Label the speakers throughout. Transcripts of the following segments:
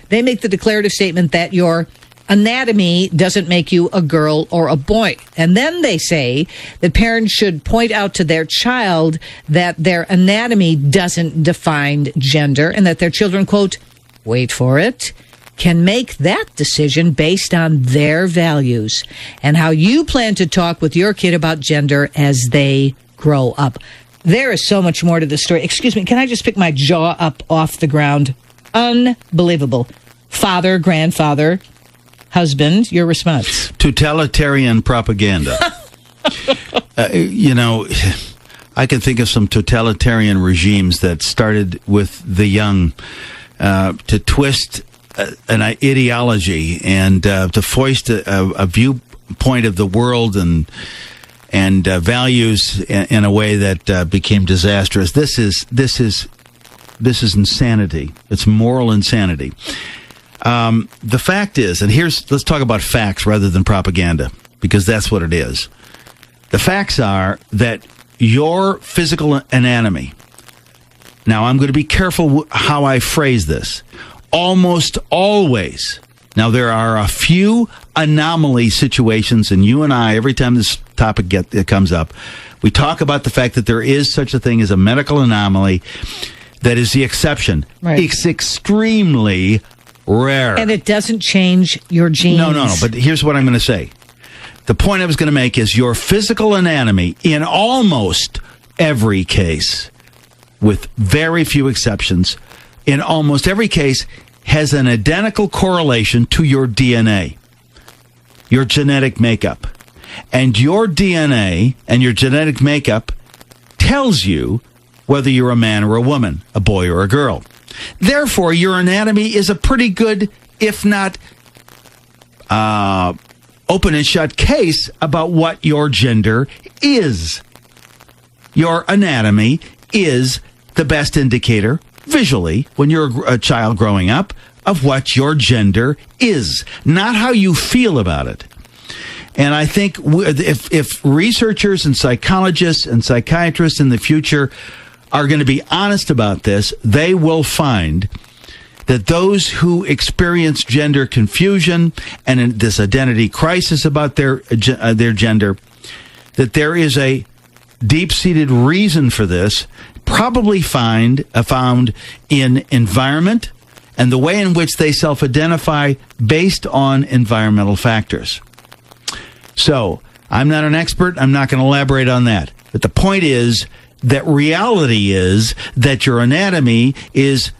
Speaker 1: They make the declarative statement that your anatomy doesn't make you a girl or a boy. And then they say that parents should point out to their child that their anatomy doesn't define gender and that their children, quote, wait for it, can make that decision based on their values and how you plan to talk with your kid about gender as they grow up. There is so much more to the story. Excuse me, can I just pick my jaw up off the ground? Unbelievable. Father, grandfather, husband, your response.
Speaker 2: Totalitarian propaganda. I can think of some totalitarian regimes that started with the young to twist an ideology and to foist a viewpoint of the world and values in a way that became disastrous. This is insanity. It's moral insanity. The fact is, and let's talk about facts rather than propaganda, because that's what it is. The facts are that your physical anatomy, now I'm going to be careful how I phrase this, almost always, now there are a few anomaly situations, and you and I, every time this topic comes up, we talk about the fact that there is such a thing as a medical anomaly that is the exception.
Speaker 1: Right.
Speaker 2: It's extremely rare.
Speaker 1: And it doesn't change your genes.
Speaker 2: No. But here's what I'm going to say. The point I was going to make is your physical anatomy, in almost every case, with very few exceptions, in almost every case, has an identical correlation to your DNA, your genetic makeup. And your DNA and your genetic makeup tells you whether you're a man or a woman, a boy or a girl. Therefore, your anatomy is a pretty good, if not open and shut case about what your gender is. Your anatomy is the best indicator, visually, when you're a child growing up, of what your gender is, not how you feel about it. And I think if researchers and psychologists and psychiatrists in the future are going to be honest about this, they will find that those who experience gender confusion and this identity crisis about their gender, that there is a deep-seated reason for this, probably found in environment and the way in which they self-identify based on environmental factors. So, I'm not an expert. I'm not going to elaborate on that. But the point is that reality is that your anatomy is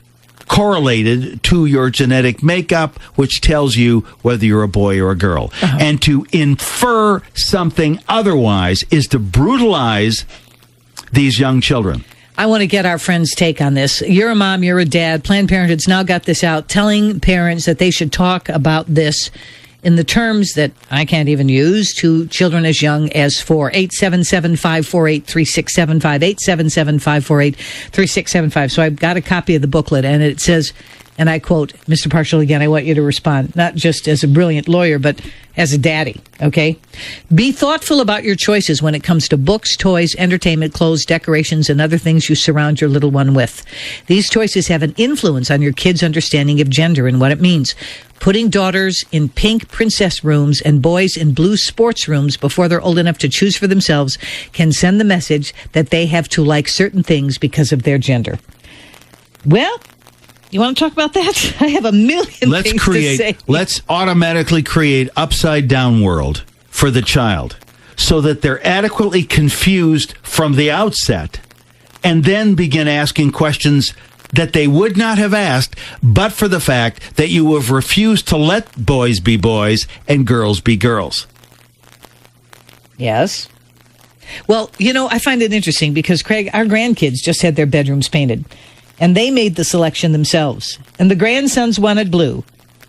Speaker 2: correlated to your genetic makeup, which tells you whether you're a boy or a girl. Uh-huh. And to infer something otherwise is to brutalize these young children.
Speaker 1: I want to get our friends' take on this. You're a mom, you're a dad. Planned Parenthood's now got this out, telling parents that they should talk about this in the terms that I can't even use to children as young as 4. 877-548-3675. 877-548-3675. So I've got a copy of the booklet, and it says, and I quote, Mr. Parshall, again, I want you to respond, not just as a brilliant lawyer, but as a daddy, okay? Be thoughtful about your choices when it comes to books, toys, entertainment, clothes, decorations, and other things you surround your little one with. These choices have an influence on your kid's understanding of gender and what it means. Putting daughters in pink princess rooms and boys in blue sports rooms before they're old enough to choose for themselves can send the message that they have to like certain things because of their gender. Well, you want to talk about that? I have a million things to say.
Speaker 2: Let's automatically create upside-down world for the child so that they're adequately confused from the outset and then begin asking questions that they would not have asked but for the fact that you have refused to let boys be boys and girls be girls.
Speaker 1: Yes. Well, I find it interesting because, Craig, our grandkids just had their bedrooms painted. And they made the selection themselves. And the grandsons wanted blue.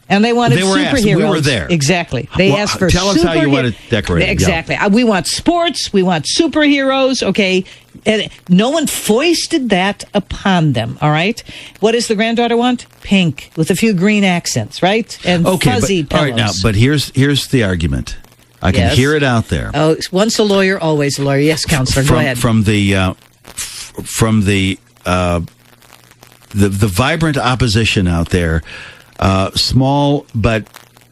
Speaker 1: And they wanted superheroes.
Speaker 2: Asked. We were there.
Speaker 1: Exactly. They asked for
Speaker 2: Tell us how you want to decorate it.
Speaker 1: Exactly. Yeah. We want sports. We want superheroes. Okay. And no one foisted that upon them. All right. What does the granddaughter want? Pink with a few green accents, right? And fuzzy pillows.
Speaker 2: All right, now, but here's the argument. I can hear it out there.
Speaker 1: Oh, once a lawyer, always a lawyer. Yes, counselor. Go ahead.
Speaker 2: From the vibrant opposition out there small but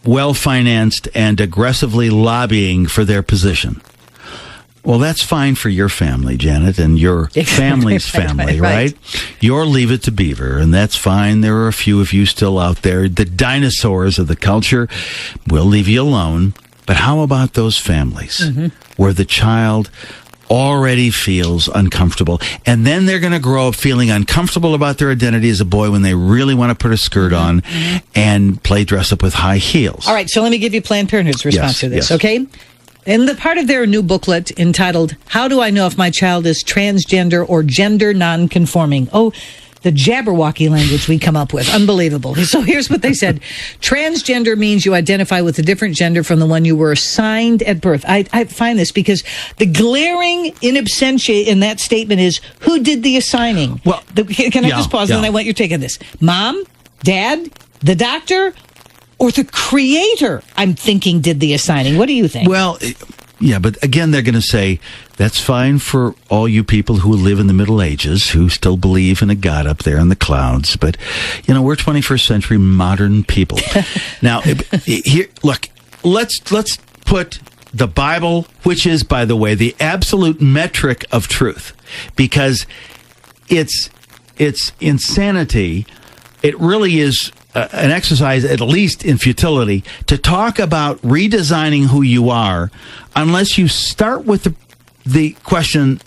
Speaker 2: well-financed and aggressively lobbying for their position. Well, that's fine for your family, Janet, and your family's family, right? You're Leave It to Beaver, and that's fine. There are a few of you still out there. The dinosaurs of the culture will leave you alone. But how about those families where the child already feels uncomfortable, and then they're going to grow up feeling uncomfortable about their identity as a boy when they really want to put a skirt on and play dress up with high heels?
Speaker 1: All right, so let me give you Planned Parenthood's response to this, okay? In the part of their new booklet entitled, How Do I Know If My Child is Transgender or Gender Nonconforming? Oh, the Jabberwocky language we come up with. Unbelievable. So here's what they said. Transgender means you identify with a different gender from the one you were assigned at birth. I find this because the glaring in absentia in that statement is, who did the assigning?
Speaker 2: Well,
Speaker 1: can I just pause and I want your take on this? Mom? Dad? The doctor? Or the creator, I'm thinking, did the assigning. What do you think?
Speaker 2: Well, yeah, but again, they're going to say, that's fine for all you people who live in the Middle Ages, who still believe in a God up there in the clouds. But, we're 21st century modern people. Now, here, look, let's put the Bible, which is, by the way, the absolute metric of truth, because it's insanity. It really is an exercise, at least in futility, to talk about redesigning who you are unless you start with the question,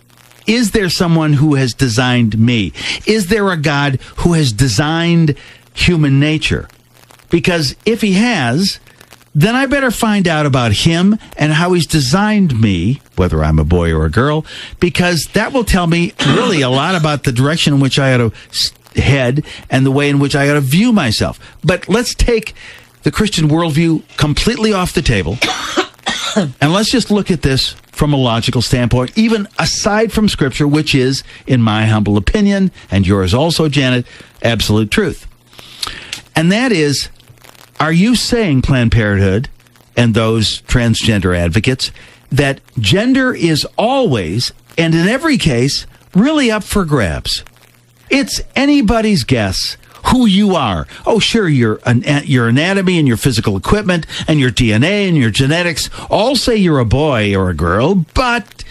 Speaker 2: is there someone who has designed me? Is there a God who has designed human nature? Because if he has, then I better find out about him and how he's designed me, whether I'm a boy or a girl, because that will tell me really a lot about the direction in which I ought to head and the way in which I ought to view myself. But let's take the Christian worldview completely off the table and let's just look at this from a logical standpoint, even aside from Scripture, which is, in my humble opinion, and yours also, Janet, absolute truth. And that is, are you saying, Planned Parenthood and those transgender advocates, that gender is always, and in every case, really up for grabs? It's anybody's guess who you are. Oh, sure, your anatomy and your physical equipment and your DNA and your genetics all say you're a boy or a girl, but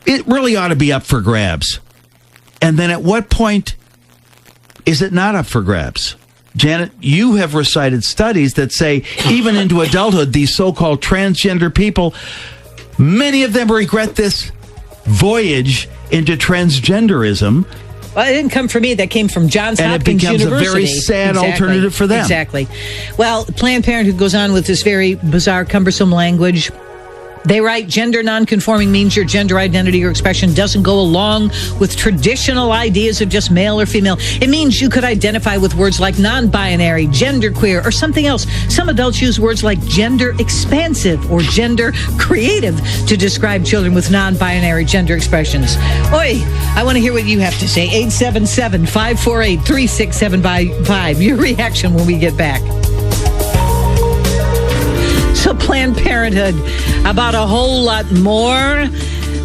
Speaker 2: it really ought to be up for grabs. And then at what point is it not up for grabs? Janet, you have recited studies that say even into adulthood, these so-called transgender people, many of them regret this voyage into transgenderism.
Speaker 1: Well, it didn't come from me. That came from Johns Hopkins University.
Speaker 2: And it becomes a very sad alternative for them.
Speaker 1: Exactly. Well, Planned Parenthood goes on with this very bizarre, cumbersome language. They write, gender nonconforming means your gender identity or expression doesn't go along with traditional ideas of just male or female. It means you could identify with words like non-binary, genderqueer, or something else. Some adults use words like gender expansive or gender creative to describe children with non-binary gender expressions. Oi, I want to hear what you have to say. 877-548-3675. Your reaction when we get back. So Planned Parenthood, about a whole lot more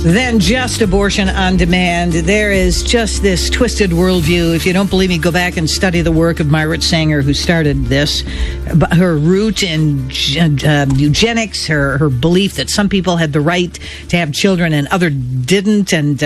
Speaker 1: than just abortion on demand. There is just this twisted worldview. If you don't believe me, go back and study the work of Myritt Sanger, who started this. Her root in eugenics, her belief that some people had the right to have children and others didn't, and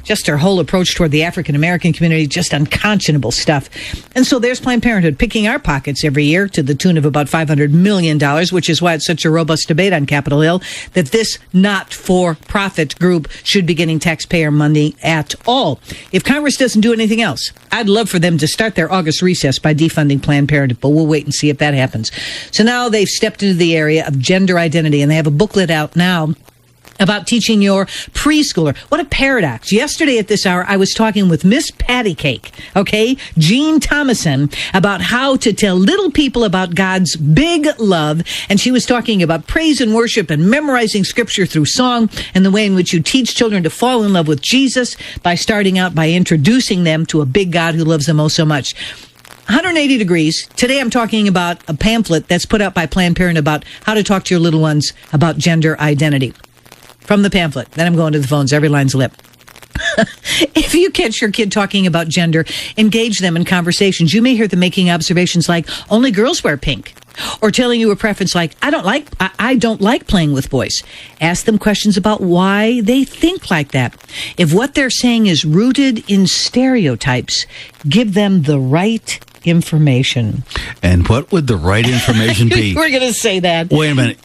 Speaker 1: just her whole approach toward the African-American community, just unconscionable stuff. And so there's Planned Parenthood picking our pockets every year to the tune of about $500 million, which is why it's such a robust debate on Capitol Hill that this not-for-profit group should be getting taxpayer money at all. If Congress doesn't do anything else, I'd love for them to start their August recess by defunding Planned Parenthood, but we'll wait and see if that happens. So now they've stepped into the area of gender identity, and they have a booklet out now about teaching your preschooler. What a paradox. Yesterday at this hour, I was talking with Miss Patty Cake, Jean Thomason, about how to tell little people about God's big love. And she was talking about praise and worship and memorizing scripture through song and the way in which you teach children to fall in love with Jesus by starting out by introducing them to a big God who loves them oh so much. 180 degrees. Today I'm talking about a pamphlet that's put out by Planned Parenthood about how to talk to your little ones about gender identity. From the pamphlet. Then I'm going to the phones. Every line's lit. If you catch your kid talking about gender, engage them in conversations. You may hear them making observations like, only girls wear pink. Or telling you a preference like, I don't like playing with boys. Ask them questions about why they think like that. If what they're saying is rooted in stereotypes, give them the right information.
Speaker 2: And what would the right information be?
Speaker 1: We're going to say that.
Speaker 2: Wait a minute.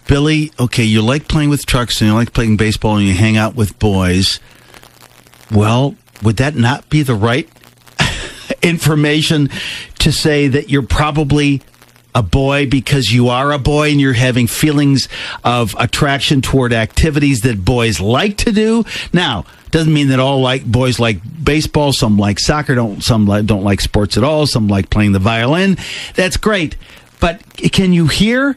Speaker 2: Billy, okay, you like playing with trucks and you like playing baseball and you hang out with boys. Well, would that not be the right information to say that you're probably a boy because you are a boy and you're having feelings of attraction toward activities that boys like to do? Now, doesn't mean that all boys like baseball, some like soccer, some don't like sports at all, some like playing the violin. That's great. But can you hear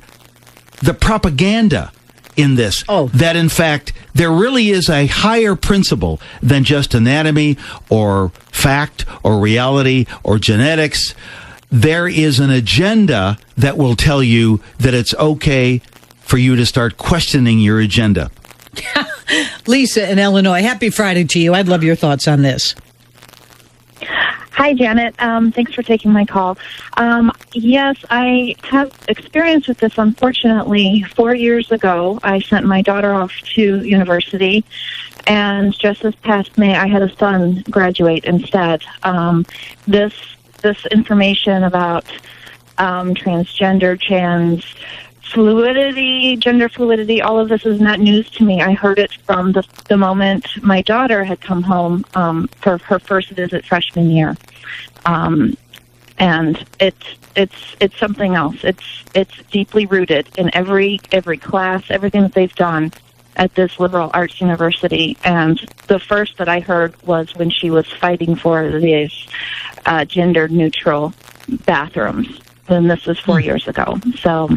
Speaker 2: the propaganda in this? That in fact, there really is a higher principle than just anatomy or fact or reality or genetics. There is an agenda that will tell you that it's okay for you to start questioning your agenda.
Speaker 1: Lisa in Illinois, happy Friday to you. I'd love your thoughts on this.
Speaker 3: Hi, Janet. Thanks for taking my call. Yes, I have experience with this. Unfortunately, 4 years ago, I sent my daughter off to university, and just this past May, I had a son graduate instead. This information about transgender, trans fluidity, gender fluidity, all of this is not news to me. I heard it from the moment my daughter had come home for her first visit freshman year. And it's something else. It's deeply rooted in every class, everything that they've done at this liberal arts university. And the first that I heard was when she was fighting for these gender neutral bathrooms. And this was 4 years ago. So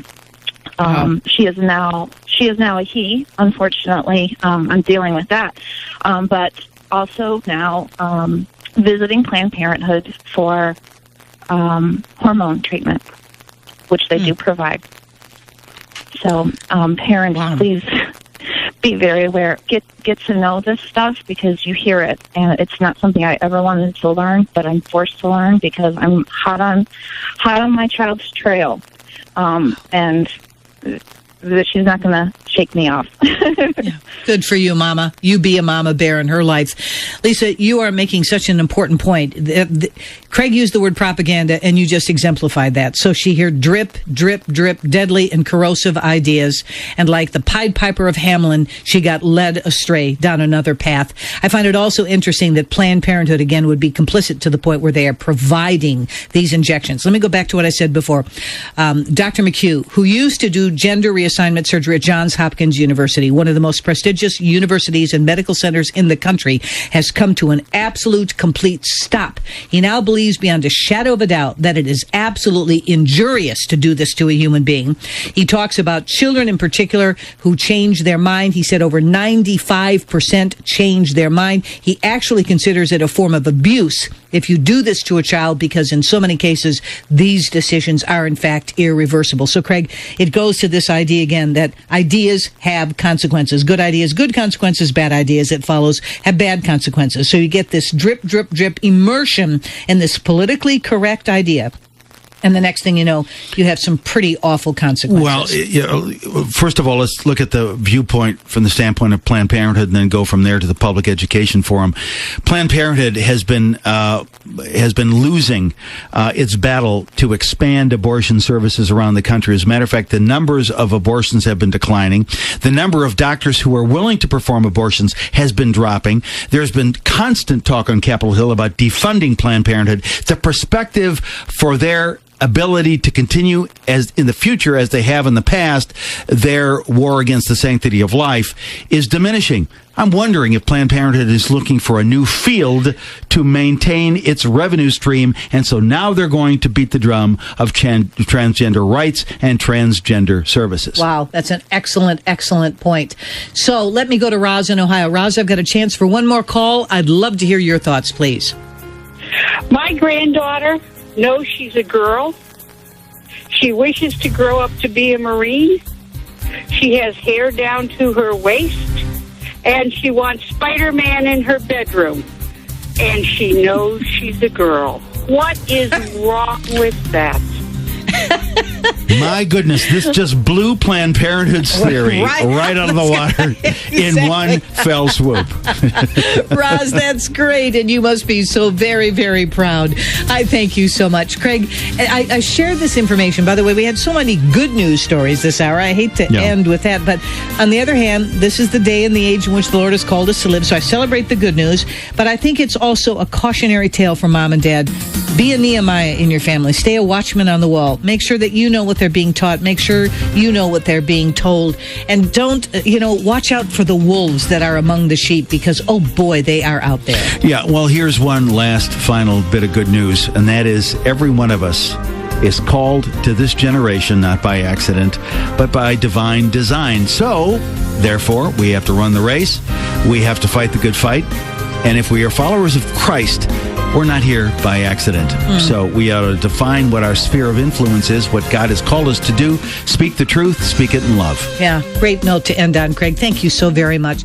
Speaker 3: she is now a he. Unfortunately, I'm dealing with that. But also now visiting Planned Parenthood for hormone treatment, which they do provide. So parents, please be very aware. Get to know this stuff because you hear it, and it's not something I ever wanted to learn, but I'm forced to learn because I'm hot on my child's trail, and that she's not going to shake me off.
Speaker 1: Yeah. Good for you, Mama. You be a mama bear in her life. Lisa, you are making such an important point. Craig used the word propaganda, and you just exemplified that. So she heard drip, drip, drip, deadly and corrosive ideas. And like the Pied Piper of Hamelin, she got led astray down another path. I find it also interesting that Planned Parenthood, again, would be complicit to the point where they are providing these injections. Let me go back to what I said before. Dr. McHugh, who used to do gender reassignment surgery at Johns Hopkins University, one of the most prestigious universities and medical centers in the country, has come to an absolute complete stop. He now believes beyond a shadow of a doubt that it is absolutely injurious to do this to a human being. He talks about children in particular who change their mind. He said over 95% change their mind. He actually considers it a form of abuse if you do this to a child, because in so many cases, these decisions are in fact irreversible. So, Craig, it goes to this idea again that ideas have consequences. Good ideas, good consequences. Bad ideas, it follows, have bad consequences. So you get this drip, drip, drip immersion in this politically correct idea. And the next thing you know, you have some pretty awful consequences.
Speaker 2: Well, first of all, let's look at the viewpoint from the standpoint of Planned Parenthood and then go from there to the Public Education Forum. Planned Parenthood has been losing its battle to expand abortion services around the country. As a matter of fact, the numbers of abortions have been declining. The number of doctors who are willing to perform abortions has been dropping. There's been constant talk on Capitol Hill about defunding Planned Parenthood. The perspective for their ability to continue as in the future as they have in the past, their war against the sanctity of life is diminishing. I'm wondering if Planned Parenthood is looking for a new field to maintain its revenue stream, and so now they're going to beat the drum of transgender rights and transgender services.
Speaker 1: Wow, that's an excellent, excellent point. So let me go to Roz in Ohio. Roz, I've got a chance for one more call. I'd love to hear your thoughts, please.
Speaker 4: My granddaughter knows she's a girl. She wishes to grow up to be a Marine. She has hair down to her waist. and she wants Spider-Man in her bedroom, and she knows she's a girl. What is wrong with that?
Speaker 2: My goodness, this just blew Planned Parenthood's theory right out of the water in one fell swoop.
Speaker 1: Roz, that's great, and you must be so very, very proud. I thank you so much. Craig, I shared this information. By the way, we had so many good news stories this hour. I hate to end with that, but on the other hand, this is the day and the age in which the Lord has called us to live, so I celebrate the good news, but I think it's also a cautionary tale for mom and dad. Be a Nehemiah in your family. Stay a watchman on the wall. Make sure that you know what they're being taught. Make sure you know what they're being told. And don't, watch out for the wolves that are among the sheep because, oh boy, they are out there.
Speaker 2: Yeah, well, here's one last final bit of good news, and that is every one of us is called to this generation not by accident, but by divine design. So, therefore, we have to run the race. We have to fight the good fight. And if we are followers of Christ, we're not here by accident. So we ought to define what our sphere of influence is, what God has called us to do. Speak the truth, speak it in love.
Speaker 1: Yeah, great note to end on, Craig. Thank you so very much.